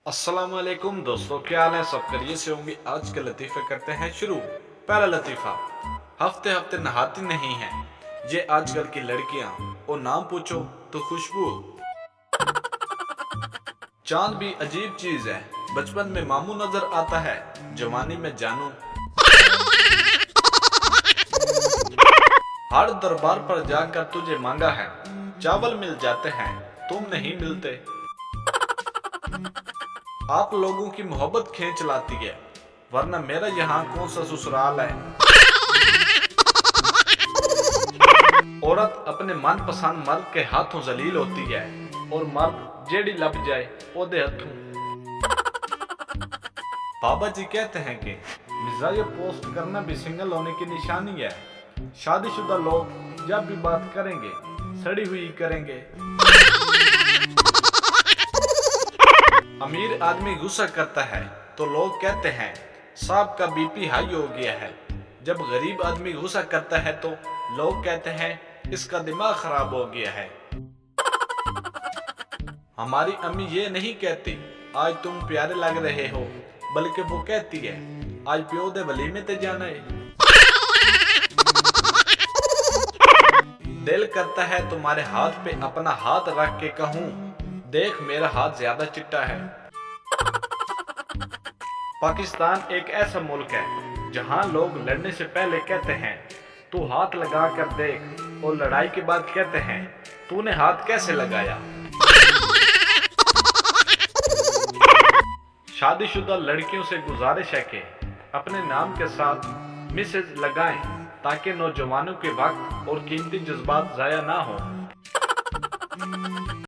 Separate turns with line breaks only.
अस्सलामुअलैकुम दोस्तों, क्या हाल है? सब करिए से होंगे। आज के लतीफ़े करते हैं शुरू। पहला लतीफ़ा। हफ्ते हफ्ते नहाती नहीं है ये आजकल की लड़कियां, और नाम पूछो तो खुशबू। चांद भी अजीब चीज है, बचपन में मामू नजर आता है, जवानी में जानू। हर दरबार पर जाकर तुझे मांगा है, चावल मिल जाते हैं तुम नहीं मिलते। आप लोगों की मोहब्बत खींच लाती है, वरना मेरा यहाँ कौन सा ससुराल है। औरत अपने मनपसंद मर्द के हाथों जलील होती है, और मर्द जेड़ी लब जाए ओदे हथों। बाबा जी कहते हैं कि मिजाज पोस्ट करना भी सिंगल होने की निशानी है। शादीशुदा लोग जब भी बात करेंगे सड़ी हुई करेंगे। अमीर आदमी गुस्सा करता है तो लोग कहते हैं साहब का बीपी हाई हो गया है। जब गरीब आदमी गुस्सा करता है तो लोग कहते हैं इसका दिमाग खराब हो गया है। हमारी अम्मी ये नहीं कहती आज तुम प्यारे लग रहे हो, बल्कि वो कहती है आज प्यो दे वलीमे ते जाना है। दिल करता है तुम्हारे हाथ पे अपना हाथ रख के कहूं देख मेरा हाथ ज्यादा चिट्टा है। पाकिस्तान एक ऐसा मुल्क है जहां लोग लड़ने से पहले कहते हैं तू हाथ लगा कर देख, और लड़ाई के बाद कहते हैं तूने हाथ कैसे लगाया। शादीशुदा लड़कियों से गुजारिश है कि अपने नाम के साथ मिसेज लगाएं, ताकि नौजवानों के वक्त और कीमती जज्बात जाया ना हो।